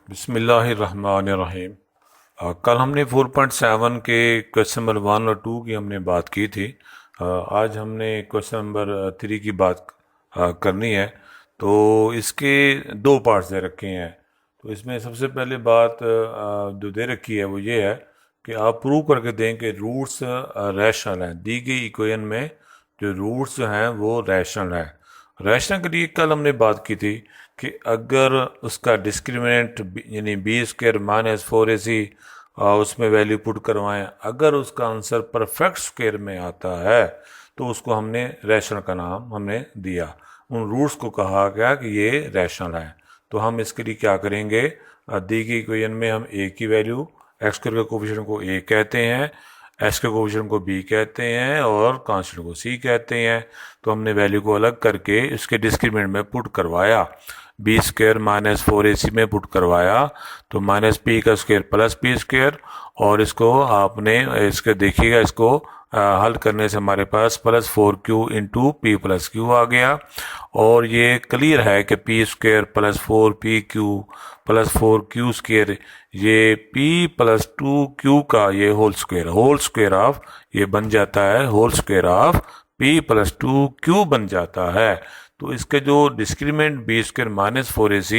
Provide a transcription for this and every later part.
बिस्मिल्लाहिर्रहमानिर्रहीम। कल हमने 4.7 के क्वेश्चन नंबर 1 और 2 की हमने बात की थी। आज हमने क्वेश्चन नंबर 3 की बात करनी है। तो इसके दो पार्ट्स दे रखे हैं। तो इसमें सबसे पहले बात जो दे रखी है वो ये है कि आप प्रूव करके दें कि रूट्स रैशनल हैं। दी गई इक्वेशन में जो रूट्स हैं वो रैशनल है। रैशनल के लिए कल हमने बात की थी कि अगर उसका डिस्क्रिमिनेंट यानी बी स्क्र माइनस 4ac उसमें वैल्यू पुट करवाएं, अगर उसका आंसर परफेक्ट स्क्वायर में आता है तो उसको हमने रैशनल का नाम हमने दिया। उन रूट्स को कहा गया कि ये रैशनल है। तो हम इसके लिए क्या करेंगे, दी गई इक्वेशन में हम ए की वैल्यू एक्स के कोफिशिएंट को ए कहते हैं, एस के कोफिशिएंट को बी कहते हैं और कांस्टेंट को सी कहते हैं। तो हमने वैल्यू को अलग करके इसके डिस्क्रिमिनेंट में पुट करवाया, बी स्क्र माइनस 4ac में पुट करवाया तो माइनस पी का स्क्वायर प्लस पी स्क्वायर। और इसको आपने इसके देखिएगा, इसको हल करने से हमारे पास plus 4q into P plus Q आ गया। और ये क्लियर है कि P square plus 4pq plus 4q square ये p प्लस 2q का ये होल स्क्वायर ऑफ ये बन जाता है, whole square of p plus 2q बन जाता है। तो इसके जो discriminant B square minus 4ac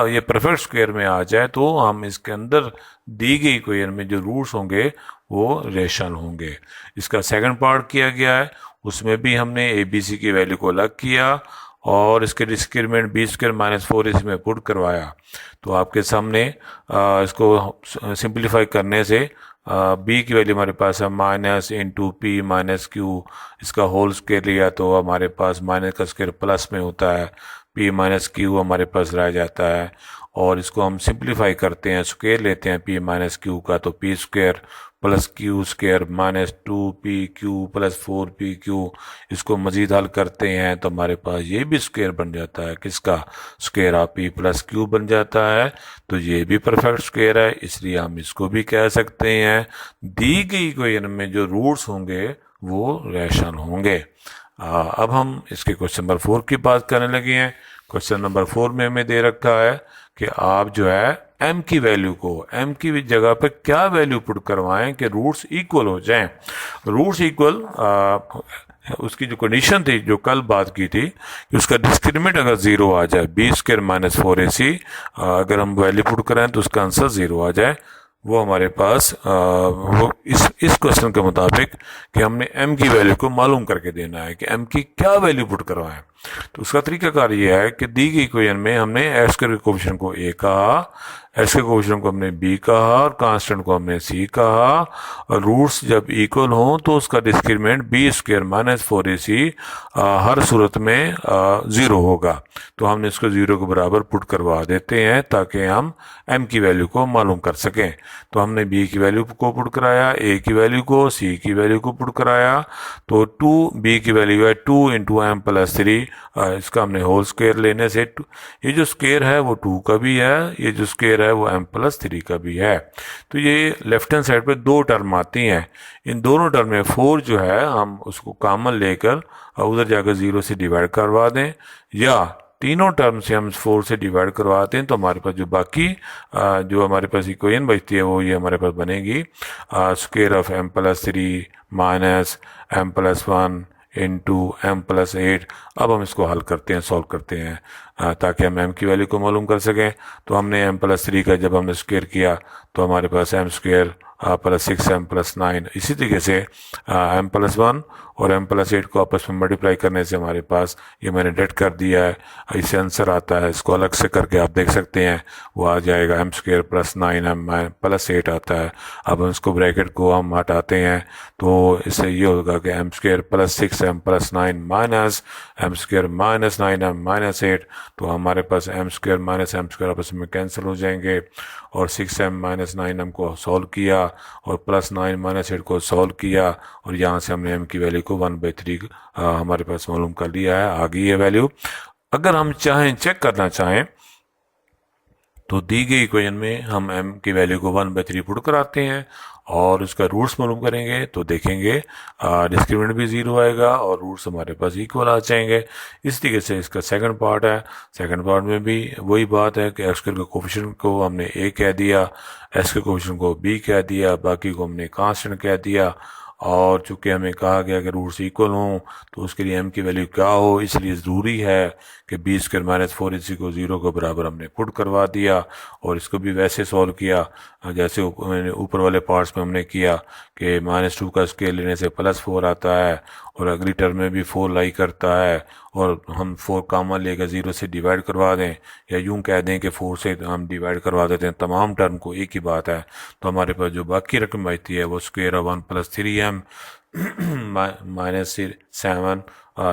ये परफेक्ट स्क्वायर में आ जाए तो हम इसके अंदर दी गई इक्वेशन में जो रूट्स होंगे वो रेशनल होंगे। इसका सेकंड पार्ट किया गया है, उसमें भी हमने ए बी सी की वैल्यू को अलग किया और इसके discriminant B square minus 4ac में पुट करवाया। तो आपके सामने इसको सिंप्लीफाई करने से बी की वैल्यू हमारे पास है minus into P minus Q, इसका होल स्क्वायर लिया तो हमारे पास माइनस का स्क्वायर प्लस में होता है, पी माइनस क्यू हमारे पास रह जाता है। और इसको हम सिंप्लीफाई करते हैं, स्क्वायर लेते हैं पी माइनस क्यू का तो P square plus Q square minus 2pq plus 4pq। इसको मजीद हल करते हैं तो हमारे पास ये भी स्क्वायर बन जाता है, किसका square of p plus Q बन जाता है। तो ये भी परफेक्ट स्क्वायर है, इसलिए हम इसको भी कह सकते हैं दी गई इक्वेशन में जो रूट्स होंगे वो रैशनल होंगे। अब हम इसके क्वेश्चन नंबर 4 की बात करने लगे हैं। क्वेश्चन नंबर 4 में हमें दे रखा है कि आप जो है m की वैल्यू को m की जगह पे क्या वैल्यू पुट करवाएं कि रूट्स इक्वल हो जाएं। रूट्स इक्वल उसकी जो कंडीशन थी जो कल बात की थी कि उसका डिस्क्रिमिनेंट अगर जीरो आ जाए, बी स्क्वायर माइनस 4ac अगर हम वैल्यू पुट करें तो उसका आंसर जीरो आ जाए, वो हमारे पास वो इस क्वेश्चन के मुताबिक कि हमने m की वैल्यू को मालूम करके देना है कि m की क्या वैल्यू पुट करवाएं। तो उसका तरीकाकार ये है कि दी गई इक्वेशन में हमने एक्स के कोफिशिएंट को a कहा, एस के कोफिशिएंट को हमने b कहा और कांस्टेंट को हमने c कहा। और रूट्स जब इक्वल हों तो उसका discriminant B square minus 4ac हर सूरत में ज़ीरो होगा। तो हमने इसको ज़ीरो के बराबर पुट करवा देते हैं ताकि हम m की वैल्यू को मालूम कर सकें। तो हमने b की वैल्यू को पुट कराया, a की वैल्यू को, c की वैल्यू को पुट कराया। तो 2b की वैल्यू है 2 इंटू एम प्लस 3, इसका हमने होल स्क्वायर लेने से ये जो स्क्वायर है वो 2 का भी है, ये जो स्क्वायर है वो m प्लस 3 का भी है। तो ये लेफ्ट हैंड साइड पे दो टर्म आती हैं, इन दोनों टर्म में 4 जो है हम उसको कॉमन लेकर उधर जाकर 0 से डिवाइड करवा दें, या तीनों टर्म से हम 4 से डिवाइड करवाते हैं तो हमारे पास जो बाकी जो हमारे पास इक्वेशन बचती है वो ये हमारे पास बनेगी square of m plus 3 minus m plus 1 into M plus 8। अब हम इसको हल करते हैं, सॉल्व करते हैं ताकि हम m की वैल्यू को मालूम कर सकें। तो हमने m प्लस 3 का जब हमने स्क्वायर किया तो हमारे पास m square plus 6m plus 9, इसी तरीके से m प्लस 1 और m प्लस 8 को आपस में मल्टीप्लाई करने से हमारे पास ये मैंने डेट कर दिया है, इससे आंसर आता है। इसको अलग से करके आप देख सकते हैं, वो आ जाएगा m square plus 9m plus 8 आता है। अब हम इसको ब्रैकेट को हम हटाते हैं तो इससे ये होगा कि m square plus 6m plus 9 minus m square minus 9m minus 8। तो हमारे पास m square minus m square आपस में कैंसिल हो जाएंगे और 6m माइनस 9m को सॉल्व किया और प्लस 9 माइनस 8 को सॉल्व किया और यहाँ से हमने m की वैल्यू को 1/3 हमारे पास मालूम कर लिया है, आ गई है वैल्यू। अगर हम चाहें चेक करना चाहें तो दी गई इक्वेशन में हम m की वैल्यू को 1/3 पुट कराते हैं और उसका रूट्स मालूम करेंगे तो देखेंगे डिस्क्रिमिनेंट भी ज़ीरो आएगा और रूट्स हमारे पास इक्वल आ जाएंगे। इस तरीके से इसका सेकंड पार्ट है। सेकंड पार्ट में भी वही बात है कि एक्स स्क्वायर के कोफिशिएंट को हमने ए कह दिया, एक्स के कोफिशिएंट को बी कह दिया, बाकी को हमने कांस्टेंट कह दिया। और चूंकि हमें कहा गया कि रूट्स इक्वल हों तो उसके लिए एम की वैल्यू क्या हो, इसलिए ज़रूरी है कि बी स्क्वायर माइनस फोर इसी को ज़ीरो के बराबर हमने पुट करवा दिया। और इसको भी वैसे सॉल्व किया जैसे ऊपर वाले पार्ट्स में हमने किया कि -2 का स्केल लेने से +4 आता है और अगली टर्म में भी 4 लाई करता है, और हम 4 कामन लेकर 0 से डिवाइड करवा दें, या यूं कह दें कि 4 से हम डिवाइड करवा देते हैं तमाम टर्म को, एक ही बात है। तो हमारे पास जो बाकी रकम बचती है वो square of 1 + 3m -7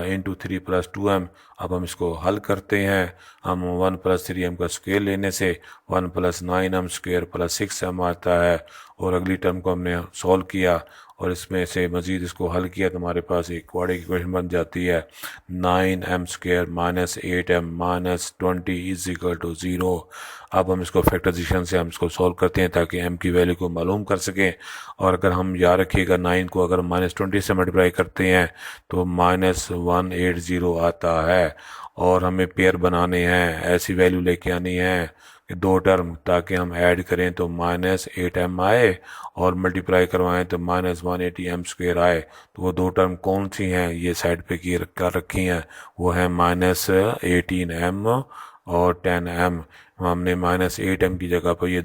into 3 + 2m। अब हम इसको हल करते हैं। हम 1 + 3m का स्क्वेयर लेने से 1 + 9m² + 6m आता है, और अगली टर्म को हमने सॉल्व किया और इसमें से मज़ीद इसको हल किया तो हमारे पास एक क्वाड्रेटिक इक्वेशन बन जाती है 9m² - 8m - 20 = 0। अब हम इसको फैक्टराइजेशन से हम इसको सॉल्व करते हैं ताकि m की वैल्यू को मालूम कर सकें। और अगर हम याद रखिएगा 9 को अगर -20 से मल्टीप्लाई करते हैं तो -180 आता है, और हमें पेयर बनाने हैं, ऐसी वैल्यू लेके आनी है कि दो टर्म, ताकि हम ऐड करें तो -8m आए और मल्टीप्लाई करवाएं तो -180m² आए। तो वो दो टर्म कौन सी हैं, ये साइड पे की कर रखी हैं, वो है -18m और 10m। हमने -8m की जगह पर ये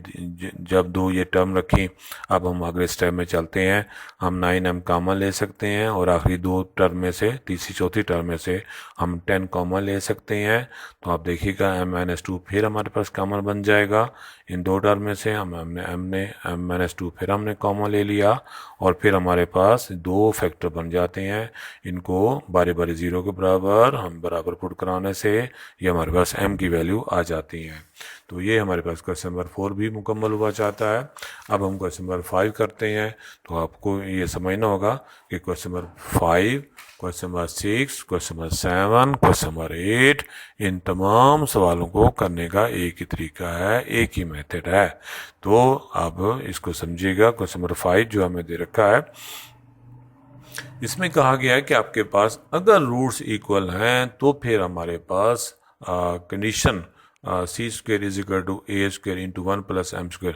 जब दो ये टर्म रखी। अब हम अगले स्टेप में चलते हैं। हम 9m कॉमन ले सकते हैं और आखिरी दो टर्म में से, तीसरी चौथी टर्म में से हम 10 कॉमन ले सकते हैं। तो आप देखिएगा m-2 फिर हमारे पास कॉमन बन जाएगा इन दो टर्म में से। हमने m-2 फिर हमने कॉमन ले लिया और फिर हमारे पास दो फैक्टर बन जाते हैं। इनको बारी बारी 0 के बराबर हम बराबर पुट कराने से ये हमारे पास m की वैल्यू आ जाती है। तो ये हमारे पास क्वेश्चन नंबर 4 भी मुकम्मल हुआ चाहता है। अब हम क्वेश्चन नंबर 5 करते हैं। तो आपको ये समझना होगा कि question number 5, question number 6, question number 7, question number 8, इन तमाम सवालों को करने का एक ही तरीका है, एक ही मेथड है। तो अब इसको समझिएगा। क्वेश्चन नंबर 5 जो हमें दे रखा है, इसमें कहा गया है कि आपके पास अगर रूट्स इक्वल हैं तो फिर हमारे पास कंडीशन c² = a² × 1 + m²।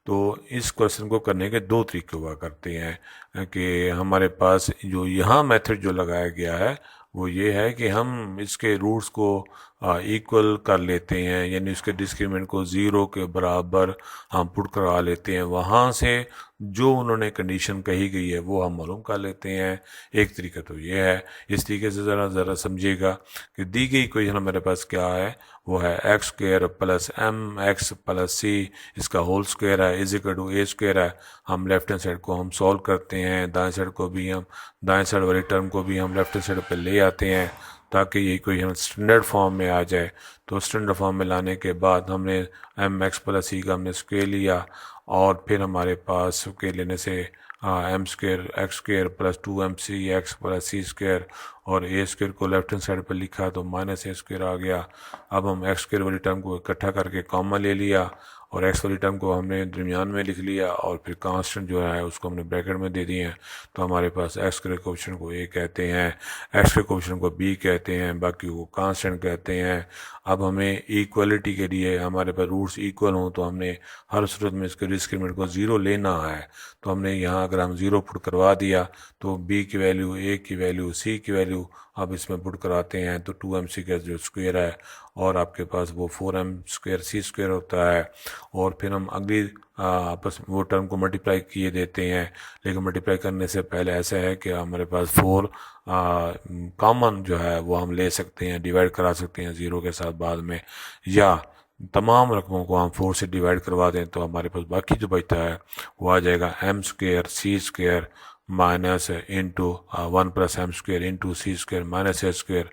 तो इस क्वेश्चन को करने के दो तरीके हुआ करते हैं कि हमारे पास जो यहाँ मेथड जो लगाया गया है वो ये है कि हम इसके रूट्स को इक्वल कर लेते हैं, यानी उसके डिस्क्रिमिनेंट को 0 के बराबर हम पुट करा लेते हैं। वहाँ से जो उन्होंने कंडीशन कही गई है वो हम मालूम कर लेते हैं। एक तरीका तो ये है। इस तरीके से ज़रा समझिएगा कि दी गई इक्वेशन हमारे पास क्या है, वो है x² + mx + c, इसका होल स्क्वायर है, = a² है। हम लेफ्ट हैंड साइड को हम सॉल्व करते हैं, दाएं साइड को भी हम, दाएं साइड वाली टर्म को भी हम लेफ्ट हैंड साइड पर ले आते हैं ताकि ये इक्वेशन स्टैंडर्ड फॉर्म में आ जाए। तो स्टैंडर्ड फॉर्म में लाने के बाद हमने mx + c का हमने स्क्वायर लिया, और फिर हमारे पास स्क्वायर लेने से m² x² + 2mcx + c², और a² को लेफ्ट हैंड साइड पर लिखा तो -a² आ गया। अब हम x² वाली टर्म को इकट्ठा करके कॉमन ले लिया और x वाली टर्म को हमने दरमियान में लिख लिया, और फिर कांस्टेंट जो है उसको हमने ब्रैकेट में दे दिए हैं। तो हमारे पास x के कोएफिशिएंट को a कहते हैं, x के कोएफिशिएंट को b कहते हैं, बाकी को कांस्टेंट कहते हैं। अब हमें इक्वलिटी के लिए हमारे पास रूट्स इक्वल हों तो हमने हर सूरत में इसके डिस्क्रिमिनेंट को 0 लेना है। तो हमने यहाँ अगर हम 0 पुट करवा दिया तो b की वैल्यू, a की वैल्यू, c की वैल्यू अब इसमें पुट कराते हैं तो 2mc का जो स्क्वायर है और आपके पास वो 4m² c² होता है। और फिर हम अगली आपस में वो टर्म को मल्टीप्लाई किए देते हैं, लेकिन मल्टीप्लाई करने से पहले ऐसा है कि हमारे पास 4 कॉमन जो है वो हम ले सकते हैं, डिवाइड करा सकते हैं 0 के साथ बाद में, या तमाम रकमों को हम 4 से डिवाइड करवा दें तो हमारे पास बाकी जो बचता है वो आ जाएगा m² c² minus into 1 + m² into c² - a²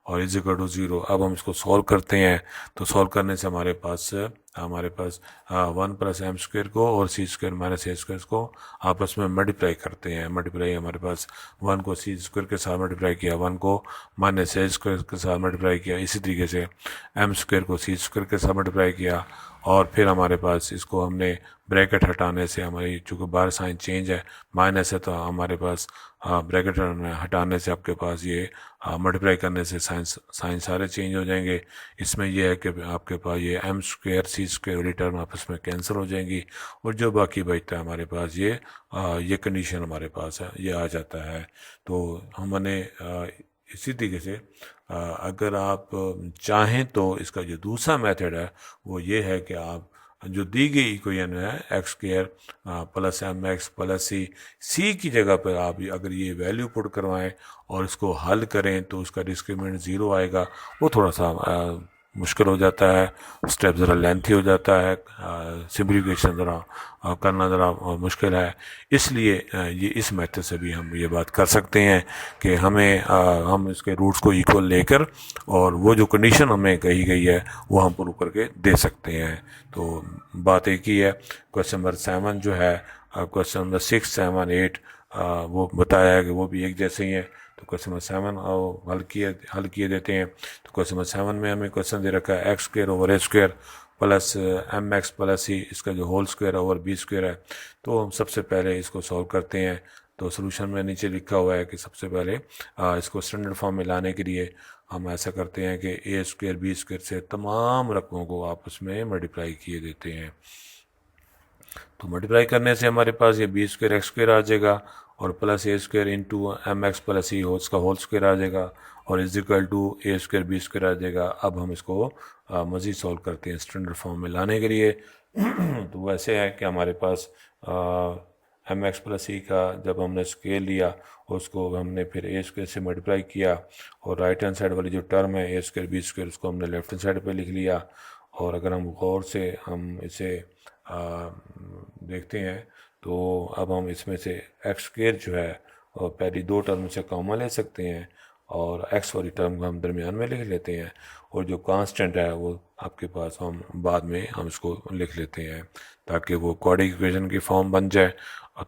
और = 0। अब हम इसको सॉल्व करते हैं तो सॉल्व करने से हमारे पास 1 + m² को और c² - a² को आपस में मल्टीप्लाई करते हैं। मल्टीप्लाई हमारे पास 1 को c² के साथ मल्टीप्लाई किया, 1 को - a² के साथ मल्टीप्लाई किया, इसी तरीके से m² को c² के साथ मल्टीप्लाई किया और फिर हमारे पास इसको हमने ब्रैकेट हटाने से हमारी चूँकि बाहर साइन चेंज है माइनस है, तो हमारे पास ब्रैकेट हटाने से आपके पास ये मल्टीप्लाई करने से साइन सारे चेंज हो जाएंगे। इसमें यह है कि आपके पास ये एम स्क्वायर सी स्क्वायर वाली टर्म आपस में कैंसिल हो जाएंगी और जो बाकी बचता है हमारे पास ये कंडीशन हमारे पास है, ये आ जाता है। तो हमने इसी तरीके से अगर आप चाहें तो इसका जो दूसरा मेथड है वो ये है कि आप जो दी गई इक्वेशन है X square plus M X plus C की जगह पर आप अगर ये वैल्यू पुट करवाएं और इसको हल करें तो उसका डिस्क्रिमिनेंट ज़ीरो आएगा। वो थोड़ा सा मुश्किल हो जाता है, स्टेप ज़रा लेंथी हो जाता है, सिम्प्लीफिकेशन ज़रा करना ज़रा मुश्किल है। इसलिए ये इस मेथड से भी हम ये बात कर सकते हैं कि हम इसके रूट्स को इक्वल लेकर और वो जो कंडीशन हमें कही गई है वो हम प्रूव करके दे सकते हैं। तो बात एक ही है। क्वेश्चन नंबर 7 जो है, क्वेश्चन नंबर 6, 7, 8 वो बताया है कि वो भी एक जैसे ही हैं। तो क्वेश्चन नंबर 7 हल किए देते हैं। तो क्वेश्चन नंबर 7 में हमें क्वेश्चन दे रखा है X square over A square plus M X plus C, इसका जो whole square over B square है। तो हम सबसे पहले इसको सॉल्व करते हैं। तो सोल्यूशन में नीचे लिखा हुआ है कि सबसे पहले इसको स्टैंडर्ड फॉर्म में लाने के लिए हम ऐसा करते हैं कि ए स्क्वायर बी स्क्वायर से तमाम रकमों को आपस में मल्टीप्लाई किए देते हैं। तो मल्टीप्लाई करने से हमारे पास ये बी स्क्वायर एक्स स्क्वायर आ जाएगा और plus A square into M X plus C उसका होल स्क्वायर आ जाएगा और is equal to A square B square आ जाएगा। अब हम इसको मज़ीद सॉल्व करते हैं स्टैंडर्ड फॉर्म में लाने के लिए। तो वैसे है कि हमारे पास एम एक्स प्लस सी का जब हमने स्केल लिया उसको हमने फिर ए स्क्वायर से मल्टीप्लाई किया और राइट हैंड साइड वाली जो टर्म है ए स्क्वायर बी स्क्वायर उसको हमने लेफ्ट हैंड साइड पे लिख लिया। और अगर हम गौर से हम इसे देखते हैं तो अब हम इसमें से एक्स स्क्वायर जो है और पहली दो टर्म से कॉमन ले सकते हैं और एक्स वाली टर्म को हम दरमियान में लिख लेते हैं और जो कांस्टेंट है वो आपके पास हम बाद में हम इसको लिख लेते हैं ताकि वो क्वाड्रेटिक इक्वेशन की फॉर्म बन जाए।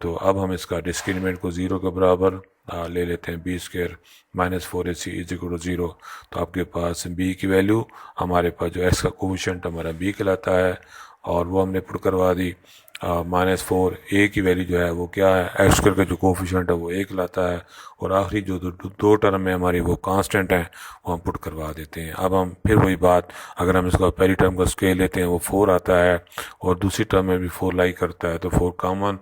तो अब हम इसका डिस्क्रिमिनेंट को ज़ीरो के बराबर ले लेते हैं B square minus 4ac is equal to zero. तो आपके पास बी की वैल्यू हमारे पास जो एक्स का कोफिशिएंट हमारा बी कहलाता है और वो हमने पुट करवा दी। -4 ए की वैल्यू जो है वो क्या है एक्स स्क्वायर का जो कोफिशिएंट है वो एक लाता है और आखिरी जो दो टर्म है हमारी वो कांस्टेंट है वो हम पुट करवा देते हैं। अब हम फिर वही बात अगर हम इसका पहली टर्म का स्केल लेते हैं वो 4 आता है और दूसरी टर्म में भी 4 लाई करता है तो 4 कॉमन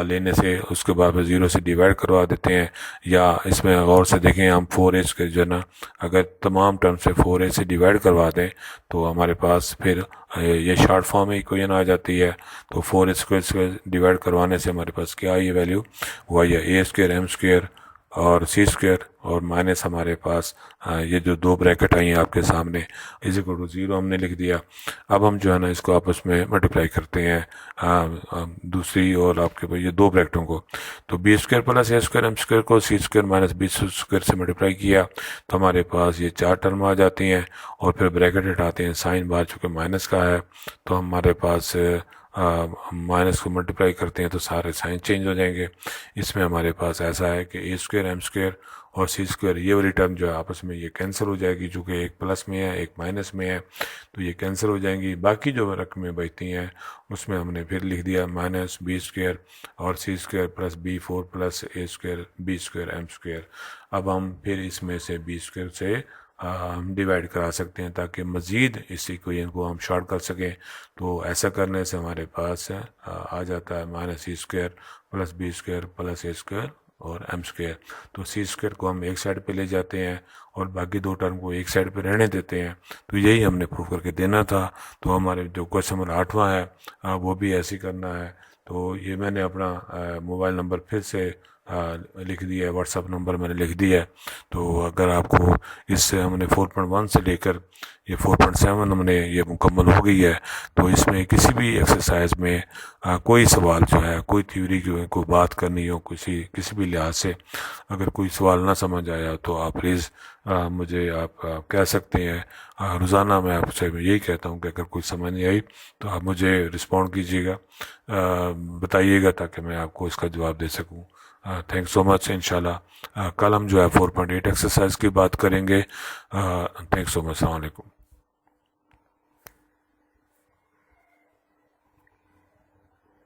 लेने से उसके बाद में 0 से डिवाइड करवा देते हैं। या इसमें गौर से देखें हम 4a के जो है ना अगर तमाम टर्म से 4a से डिवाइड करवा दें तो हमारे पास फिर ये शॉर्ट फॉर्म में इक्वेशन आ जाती है। तो 4a स्क्वायर से डिवाइड करवाने से हमारे पास क्या ये वैल्यू हुआ ये ए स्क्वायर एम स्क्वायर और सी स्क्वायर और माइनस हमारे पास ये जो दो ब्रैकेट आई हैं आपके सामने इज इक्वल टू 0 हमने लिख दिया। अब हम जो है ना इसको आपस में मल्टीप्लाई करते हैं दूसरी और आपके पास ये दो ब्रैकेटों को। तो B square plus A square M square को सी स्क्वायर माइनस बी स्क्वायर से मल्टीप्लाई किया तो हमारे पास ये 4 टर्म आ जाती हैं और फिर ब्रैकेट हटाते हैं साइन बार चूँकि माइनस का है तो हमारे पास माइनस को मल्टीप्लाई करते हैं तो सारे साइन चेंज हो जाएंगे। इसमें हमारे पास ऐसा है कि ए स्क्वायर एम स्क्वायर और सी स्क्वायर ये वाली टर्म जो है आपस में ये कैंसिल हो जाएगी चूँकि एक प्लस में है एक माइनस में है तो ये कैंसिल हो जाएंगी। बाकी जो रकमें बचती हैं उसमें हमने फिर लिख दिया माइनस बी स्क्वायर और C square plus B4 plus A square B square M square. अब हम फिर इसमें से बी स्क्वायर से हम डिवाइड करा सकते हैं ताकि मज़ीद इस इक्वेशन को हम शॉर्ट कर सकें। तो ऐसा करने से हमारे पास आ जाता है minus C square plus B square plus A square और एम स्क्वायर। तो सी स्क्वायर को हम एक साइड पे ले जाते हैं और बाकी दो टर्म को एक साइड पे रहने देते हैं। तो यही हमने प्रूव करके देना था। तो हमारे जो क्वेश्चन नंबर 8वां है वो भी ऐसे ही करना है। तो ये मैंने अपना मोबाइल नंबर फिर से लिख दिया है, व्हाट्सअप नंबर मैंने लिख दिया है। तो अगर आपको इससे हमने 4.1 से लेकर ये 4.7 हमने ये मुकम्मल हो गई है तो इसमें किसी भी एक्सरसाइज में कोई सवाल जो है कोई थ्योरी की कोई बात करनी हो किसी भी लिहाज से अगर कोई सवाल ना समझ आया तो आप प्लीज़ मुझे आप कह सकते हैं। रोज़ाना मैं आपसे यही कहता हूँ कि अगर कोई समझ नहीं आई तो आप मुझे रिस्पॉन्ड कीजिएगा, बताइएगा ताकि मैं आपको इसका जवाब दे सकूँ। Thanks so much. इंशाल्लाह कल हम जो है 4.8 एक्सरसाइज की बात करेंगे। Thanks so much. अस्सलाम वालेकुम।